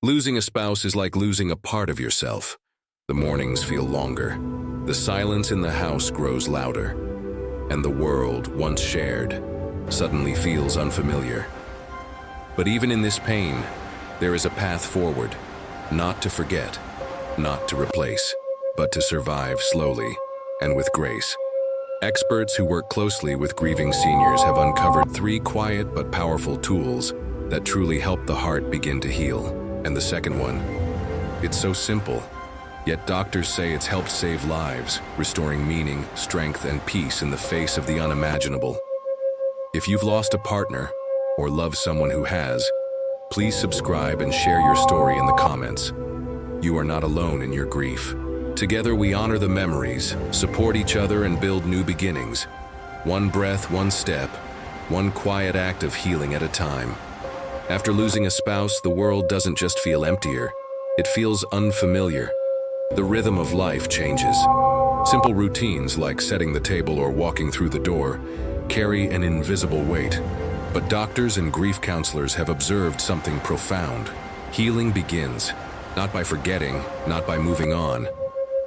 Losing a spouse is like losing a part of yourself. The mornings feel longer. The silence in the house grows louder. And the world, once shared, suddenly feels unfamiliar. But even in this pain, there is a path forward. Not to forget, not to replace, but to survive slowly and with grace. Experts who work closely with grieving seniors have uncovered 3 quiet but powerful tools that truly help the heart begin to heal. And the second one, it's so simple, yet doctors say it's helped save lives, restoring meaning, strength, and peace in the face of the unimaginable. If you've lost a partner or love someone who has, please subscribe and share your story in the comments. You are not alone in your grief. Together we honor the memories, support each other, and build new beginnings. One breath, one step, one quiet act of healing at a time. After losing a spouse, the world doesn't just feel emptier, it feels unfamiliar. The rhythm of life changes. Simple routines like setting the table or walking through the door carry an invisible weight. But doctors and grief counselors have observed something profound. Healing begins, not by forgetting, not by moving on,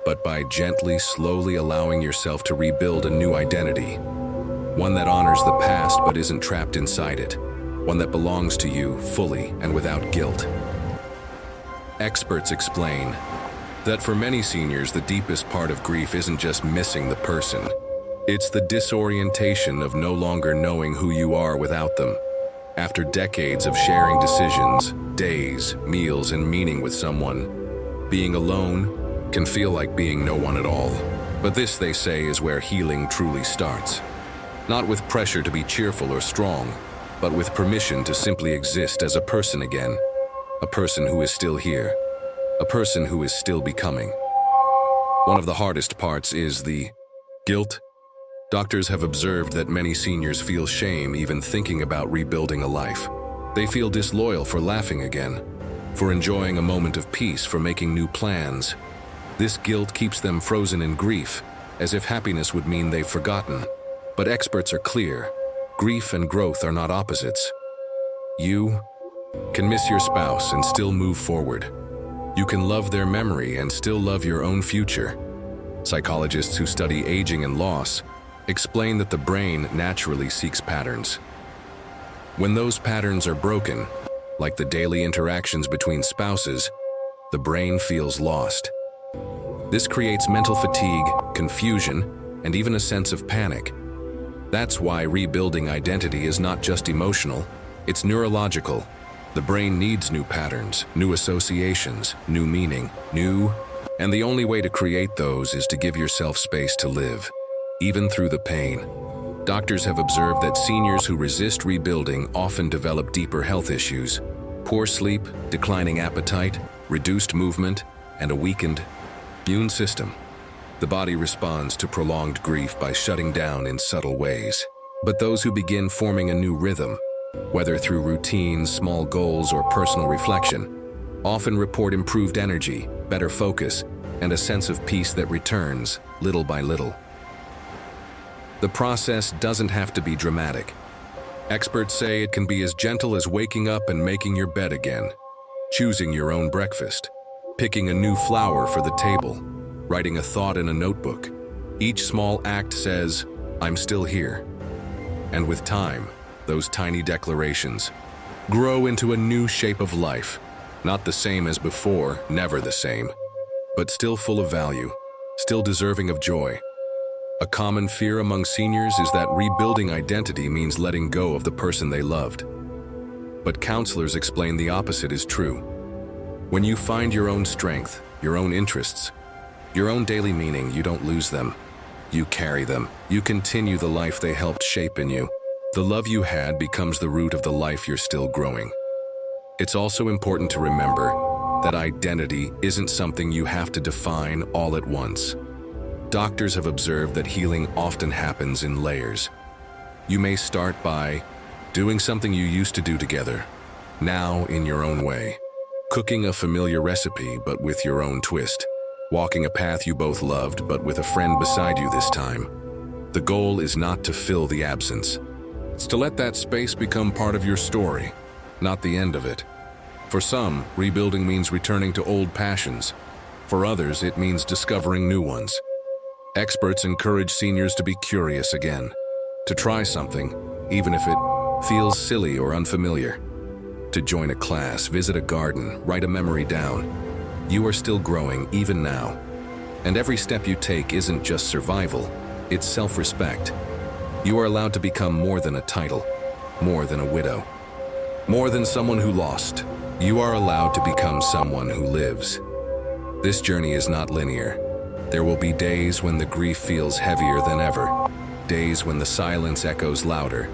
but by gently, slowly allowing yourself to rebuild a new identity. One that honors the past but isn't trapped inside it. One that belongs to you fully and without guilt. Experts explain that for many seniors, the deepest part of grief isn't just missing the person. It's the disorientation of no longer knowing who you are without them. After decades of sharing decisions, days, meals, and meaning with someone, being alone can feel like being no one at all. But this, they say, is where healing truly starts. Not with pressure to be cheerful or strong, but with permission to simply exist as a person again. A person who is still here. A person who is still becoming. One of the hardest parts is the guilt. Doctors have observed that many seniors feel shame even thinking about rebuilding a life. They feel disloyal for laughing again, for enjoying a moment of peace, for making new plans. This guilt keeps them frozen in grief, as if happiness would mean they've forgotten. But experts are clear. Grief and growth are not opposites. You can miss your spouse and still move forward. You can love their memory and still love your own future. Psychologists who study aging and loss explain that the brain naturally seeks patterns. When those patterns are broken, like the daily interactions between spouses, the brain feels lost. This creates mental fatigue, confusion, and even a sense of panic. That's why rebuilding identity is not just emotional, it's neurological. The brain needs new patterns, new associations, new meaning, and the only way to create those is to give yourself space to live, even through the pain. Doctors have observed that seniors who resist rebuilding often develop deeper health issues. Poor sleep, declining appetite, reduced movement, and a weakened immune system. The body responds to prolonged grief by shutting down in subtle ways. But those who begin forming a new rhythm, whether through routines, small goals, or personal reflection, often report improved energy, better focus, and a sense of peace that returns little by little. The process doesn't have to be dramatic. Experts say it can be as gentle as waking up and making your bed again, choosing your own breakfast, picking a new flower for the table, writing a thought in a notebook. Each small act says, "I'm still here." And with time, those tiny declarations grow into a new shape of life. Not the same as before, never the same, but still full of value, still deserving of joy. A common fear among seniors is that rebuilding identity means letting go of the person they loved. But counselors explain the opposite is true. When you find your own strength, your own interests, your own daily meaning, you don't lose them. You carry them. You continue the life they helped shape in you. The love you had becomes the root of the life you're still growing. It's also important to remember that identity isn't something you have to define all at once. Doctors have observed that healing often happens in layers. You may start by doing something you used to do together, now in your own way. Cooking a familiar recipe, but with your own twist. Walking a path you both loved, but with a friend beside you this time. The goal is not to fill the absence. It's to let that space become part of your story, not the end of it. For some, rebuilding means returning to old passions. For others, it means discovering new ones. Experts encourage seniors to be curious again, to try something, even if it feels silly or unfamiliar. To join a class, visit a garden, write a memory down. You are still growing even now. And every step you take isn't just survival, it's self-respect. You are allowed to become more than a title, more than a widow, more than someone who lost. You are allowed to become someone who lives. This journey is not linear. There will be days when the grief feels heavier than ever, days when the silence echoes louder,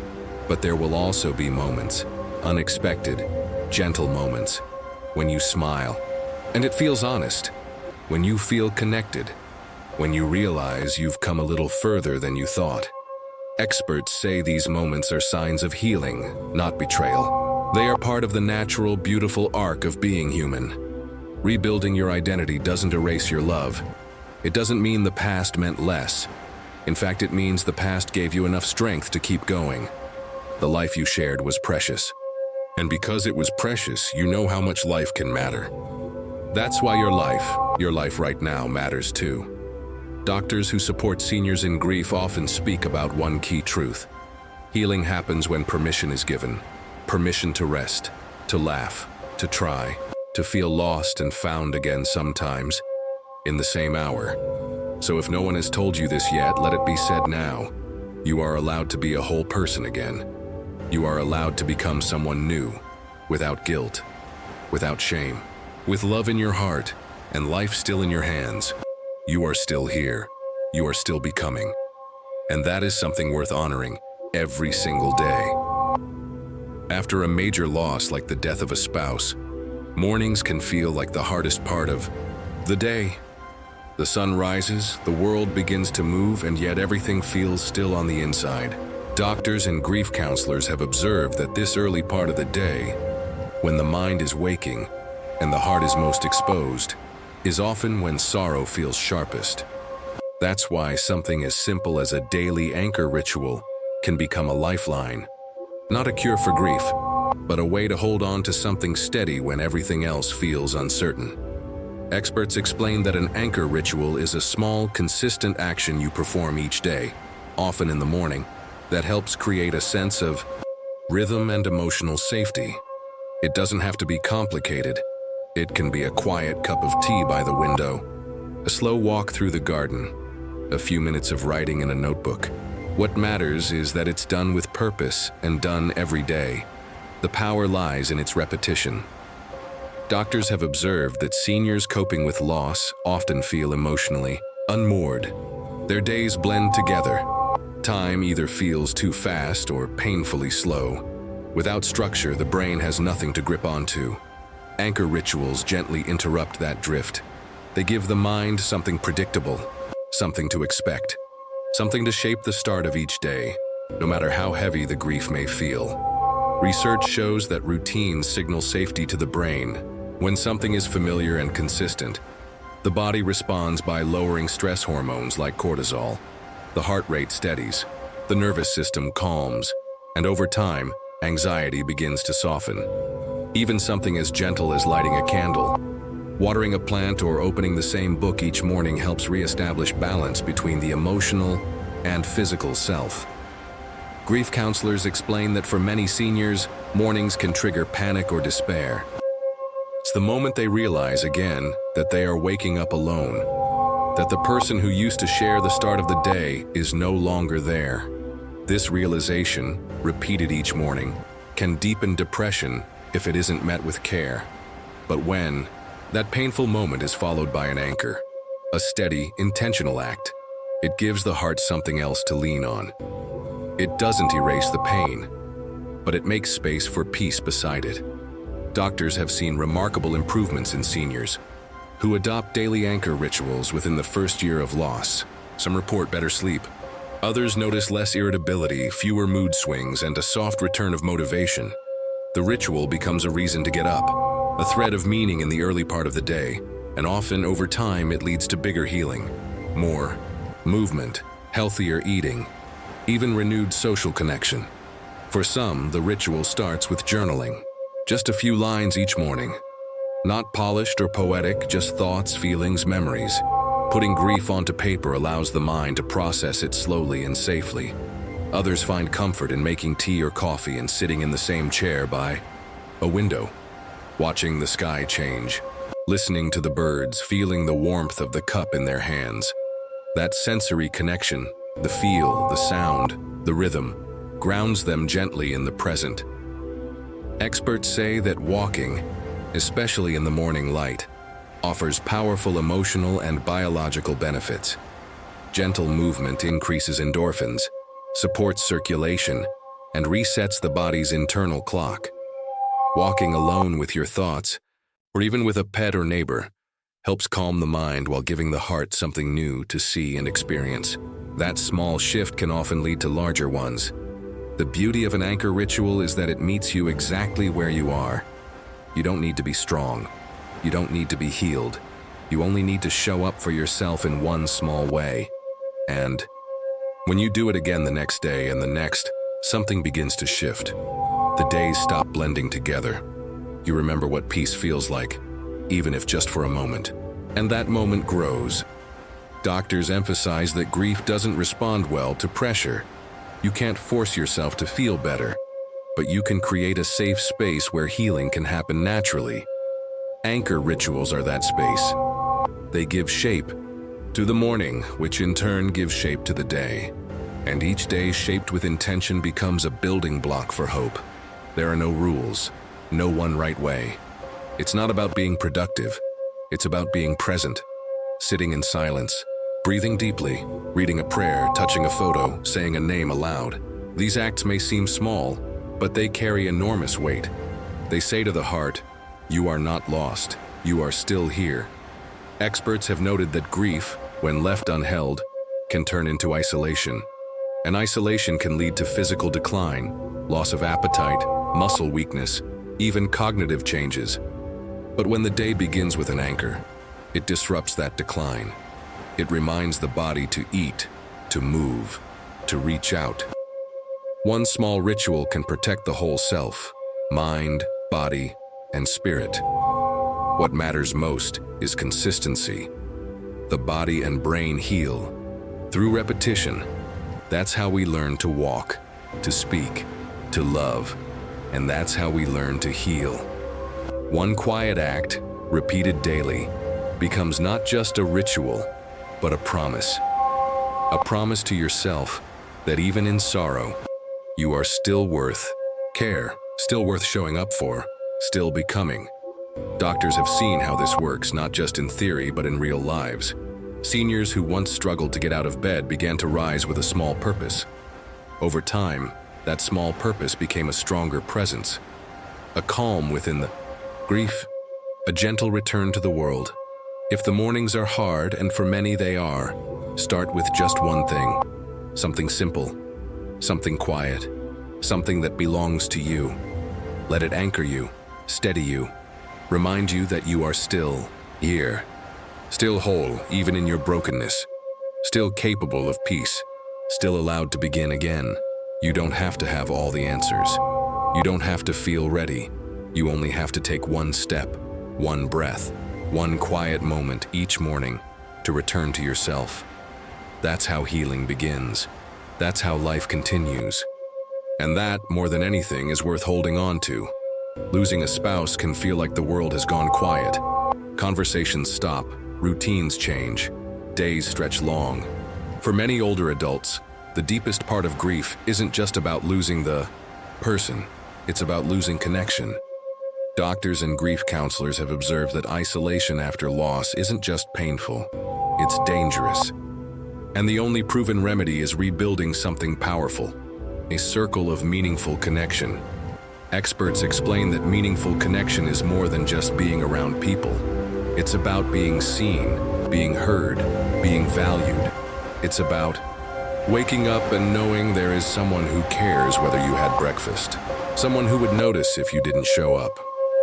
but there will also be moments, unexpected, gentle moments, when you smile, and it feels honest, when you feel connected, when you realize you've come a little further than you thought. Experts say these moments are signs of healing, not betrayal. They are part of the natural, beautiful arc of being human. Rebuilding your identity doesn't erase your love. It doesn't mean the past meant less. In fact, it means the past gave you enough strength to keep going. The life you shared was precious. And because it was precious, you know how much life can matter. That's why your life right now matters too. Doctors who support seniors in grief often speak about one key truth. Healing happens when permission is given. Permission to rest, to laugh, to try, to feel lost and found again sometimes, in the same hour. So if no one has told you this yet, let it be said now. You are allowed to be a whole person again. You are allowed to become someone new, without guilt, without shame, with love in your heart and life still in your hands. You are still here. You are still becoming. And that is something worth honoring every single day. After a major loss like the death of a spouse, mornings can feel like the hardest part of the day. The sun rises, the world begins to move, and yet everything feels still on the inside. Doctors and grief counselors have observed that this early part of the day, when the mind is waking and the heart is most exposed, is often when sorrow feels sharpest. That's why something as simple as a daily anchor ritual can become a lifeline. Not a cure for grief, but a way to hold on to something steady when everything else feels uncertain. Experts explain that an anchor ritual is a small, consistent action you perform each day, often in the morning, that helps create a sense of rhythm and emotional safety. It doesn't have to be complicated. It can be a quiet cup of tea by the window, a slow walk through the garden, a few minutes of writing in a notebook. What matters is that it's done with purpose and done every day. The power lies in its repetition. Doctors have observed that seniors coping with loss often feel emotionally unmoored. Their days blend together. Time either feels too fast or painfully slow. Without structure, the brain has nothing to grip onto. Anchor rituals gently interrupt that drift. They give the mind something predictable, something to expect, something to shape the start of each day, no matter how heavy the grief may feel. Research shows that routines signal safety to the brain. When something is familiar and consistent, the body responds by lowering stress hormones like cortisol. The heart rate steadies, the nervous system calms, and over time, anxiety begins to soften. Even something as gentle as lighting a candle, watering a plant, or opening the same book each morning helps reestablish balance between the emotional and physical self. Grief counselors explain that for many seniors, mornings can trigger panic or despair. It's the moment they realize again that they are waking up alone, that the person who used to share the start of the day is no longer there. This realization, repeated each morning, can deepen depression if it isn't met with care. But when that painful moment is followed by an anchor, a steady, intentional act, it gives the heart something else to lean on. It doesn't erase the pain, but it makes space for peace beside it. Doctors have seen remarkable improvements in seniors who adopt daily anchor rituals within the first year of loss. Some report better sleep. Others notice less irritability, fewer mood swings, and a soft return of motivation. The ritual becomes a reason to get up, a thread of meaning in the early part of the day, and often over time it leads to bigger healing, more movement, healthier eating, even renewed social connection. For some, the ritual starts with journaling. Just a few lines each morning. Not polished or poetic, just thoughts, feelings, memories. Putting grief onto paper allows the mind to process it slowly and safely. Others find comfort in making tea or coffee and sitting in the same chair by a window, watching the sky change, listening to the birds, feeling the warmth of the cup in their hands. That sensory connection, the feel, the sound, the rhythm, grounds them gently in the present. Experts say that walking, especially in the morning light, offers powerful emotional and biological benefits. Gentle movement increases endorphins, supports circulation, and resets the body's internal clock. Walking alone with your thoughts, or even with a pet or neighbor, helps calm the mind while giving the heart something new to see and experience. That small shift can often lead to larger ones. The beauty of an anchor ritual is that it meets you exactly where you are. You don't need to be strong. You don't need to be healed. You only need to show up for yourself in one small way. And when you do it again the next day and the next, something begins to shift. The days stop blending together. You remember what peace feels like, even if just for a moment. And that moment grows. Doctors emphasize that grief doesn't respond well to pressure. You can't force yourself to feel better, but you can create a safe space where healing can happen naturally. Anchor rituals are that space. They give shape to the morning, which in turn gives shape to the day. And each day shaped with intention becomes a building block for hope. There are no rules, no one right way. It's not about being productive. It's about being present, sitting in silence, breathing deeply, reading a prayer, touching a photo, saying a name aloud. These acts may seem small, but they carry enormous weight. They say to the heart, "You are not lost. You are still here." Experts have noted that grief, when left unheld, can turn into isolation. And isolation can lead to physical decline, loss of appetite, muscle weakness, even cognitive changes. But when the day begins with an anchor, it disrupts that decline. It reminds the body to eat, to move, to reach out. One small ritual can protect the whole self, mind, body, and spirit. What matters most is consistency. The body and brain heal through repetition. That's how we learn to walk, to speak, to love, and that's how we learn to heal. One quiet act, repeated daily, becomes not just a ritual, but a promise. A promise to yourself that even in sorrow, you are still worth care, still worth showing up for, still becoming. Doctors have seen how this works, not just in theory, but in real lives. Seniors who once struggled to get out of bed began to rise with a small purpose. Over time, that small purpose became a stronger presence, a calm within the grief, a gentle return to the world. If the mornings are hard, and for many they are, start with just one thing. Something simple, something quiet, something that belongs to you. Let it anchor you, steady you, remind you that you are still here, still whole even in your brokenness, still capable of peace, still allowed to begin again. You don't have to have all the answers. You don't have to feel ready. You only have to take one step, one breath, one quiet moment each morning to return to yourself. That's how healing begins. That's how life continues. And that, more than anything, is worth holding on to. Losing a spouse can feel like the world has gone quiet. Conversations stop, routines change, days stretch long. For many older adults, the deepest part of grief isn't just about losing the person, it's about losing connection. Doctors and grief counselors have observed that isolation after loss isn't just painful, it's dangerous. And the only proven remedy is rebuilding something powerful, a circle of meaningful connection. Experts explain that meaningful connection is more than just being around people. It's about being seen, being heard, being valued. It's about waking up and knowing there is someone who cares whether you had breakfast, someone who would notice if you didn't show up,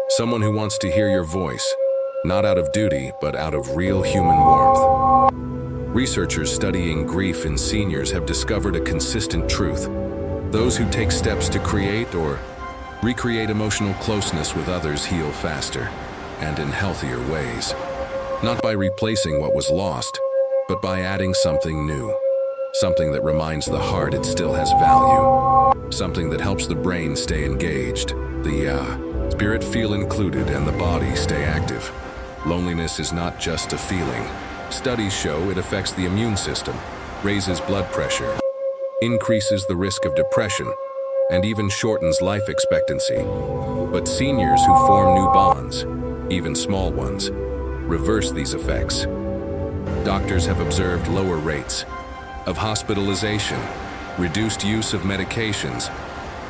someone who wants to hear your voice, not out of duty, but out of real human warmth. Researchers studying grief in seniors have discovered a consistent truth. Those who take steps to create or Recreate emotional closeness with others, heal faster and in healthier ways. Not by replacing what was lost, but by adding something new. Something that reminds the heart it still has value. Something that helps the brain stay engaged, the spirit feel included, and the body stay active. Loneliness is not just a feeling. Studies show it affects the immune system, raises blood pressure, increases the risk of depression, and even shortens life expectancy. But seniors who form new bonds, even small ones, reverse these effects. Doctors have observed lower rates of hospitalization, reduced use of medications,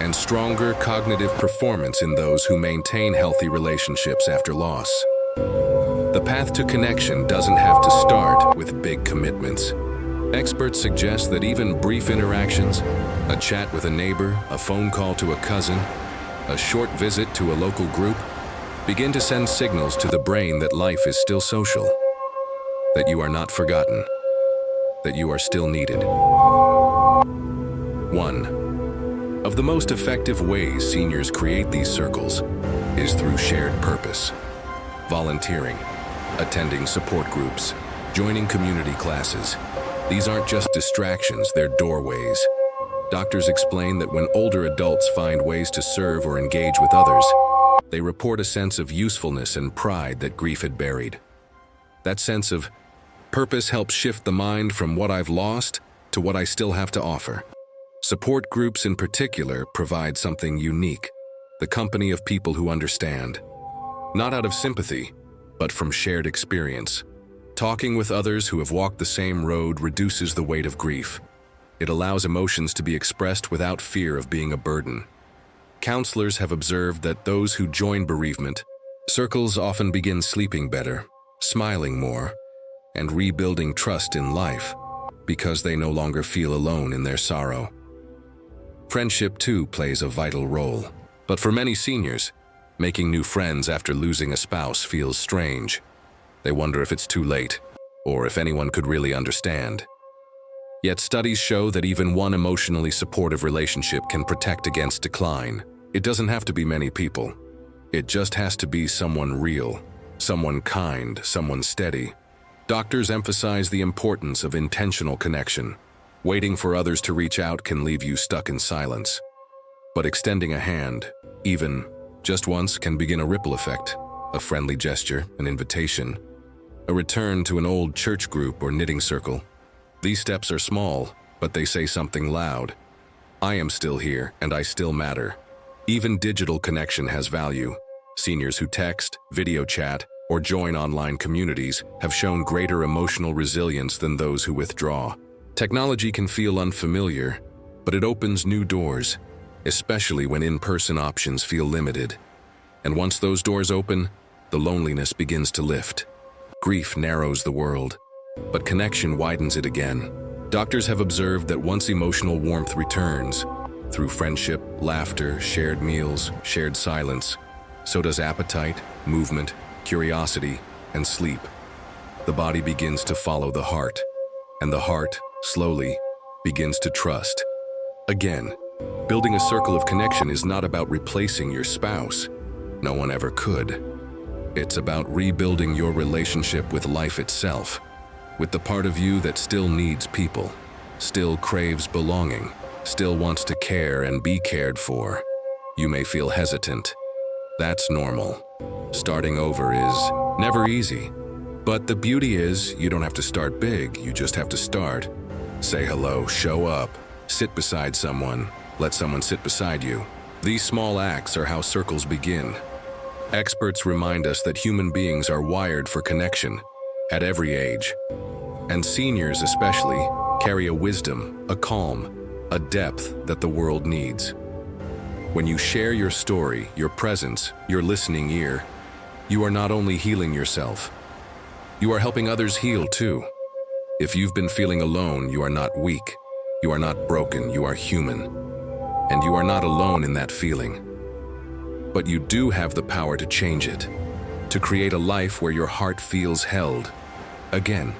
and stronger cognitive performance in those who maintain healthy relationships after loss. The path to connection doesn't have to start with big commitments. Experts suggest that even brief interactions, a chat with a neighbor, a phone call to a cousin, a short visit to a local group, begin to send signals to the brain that life is still social, that you are not forgotten, that you are still needed. One of the most effective ways seniors create these circles is through shared purpose. Volunteering, attending support groups, joining community classes. These aren't just distractions, they're doorways. Doctors explain that when older adults find ways to serve or engage with others, they report a sense of usefulness and pride that grief had buried. That sense of purpose helps shift the mind from what I've lost to what I still have to offer. Support groups in particular provide something unique, the company of people who understand. Not out of sympathy, but from shared experience. Talking with others who have walked the same road reduces the weight of grief. It allows emotions to be expressed without fear of being a burden. Counselors have observed that those who join bereavement circles often begin sleeping better, smiling more, and rebuilding trust in life because they no longer feel alone in their sorrow. Friendship, too, plays a vital role. But for many seniors, making new friends after losing a spouse feels strange. They wonder if it's too late, or if anyone could really understand. Yet studies show that even one emotionally supportive relationship can protect against decline. It doesn't have to be many people. It just has to be someone real, someone kind, someone steady. Doctors emphasize the importance of intentional connection. Waiting for others to reach out can leave you stuck in silence. But extending a hand, even just once, can begin a ripple effect. A friendly gesture, an invitation, a return to an old church group or knitting circle. These steps are small, but they say something loud. I am still here, and I still matter. Even digital connection has value. Seniors who text, video chat, or join online communities have shown greater emotional resilience than those who withdraw. Technology can feel unfamiliar, but it opens new doors, especially when in-person options feel limited. And once those doors open, the loneliness begins to lift. Grief narrows the world, but connection widens it again. Doctors have observed that once emotional warmth returns, through friendship, laughter, shared meals, shared silence, so does appetite, movement, curiosity, and sleep. The body begins to follow the heart, and the heart, slowly, begins to trust. Again, building a circle of connection is not about replacing your spouse. No one ever could. It's about rebuilding your relationship with life itself, with the part of you that still needs people, still craves belonging, still wants to care and be cared for. You may feel hesitant. That's normal. Starting over is never easy. But the beauty is, you don't have to start big, you just have to start. Say hello, show up, sit beside someone, let someone sit beside you. These small acts are how circles begin. Experts remind us that human beings are wired for connection at every age. And seniors especially carry a wisdom, a calm, a depth that the world needs. When you share your story, your presence, your listening ear, you are not only healing yourself, you are helping others heal too. If you've been feeling alone, you are not weak, you are not broken, you are human. And you are not alone in that feeling. But you do have the power to change it, to create a life where your heart feels held. Again,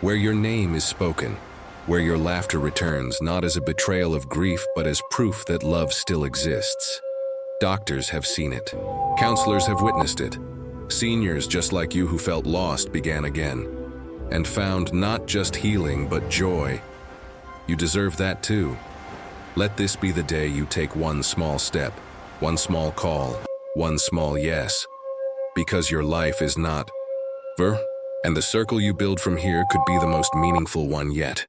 where your name is spoken, where your laughter returns not as a betrayal of grief but as proof that love still exists. Doctors have seen it. Counselors have witnessed it. Seniors just like you who felt lost began again and found not just healing but joy. You deserve that too. Let this be the day you take one small step, one small call, one small yes. Because your life is not over, and the circle you build from here could be the most meaningful one yet.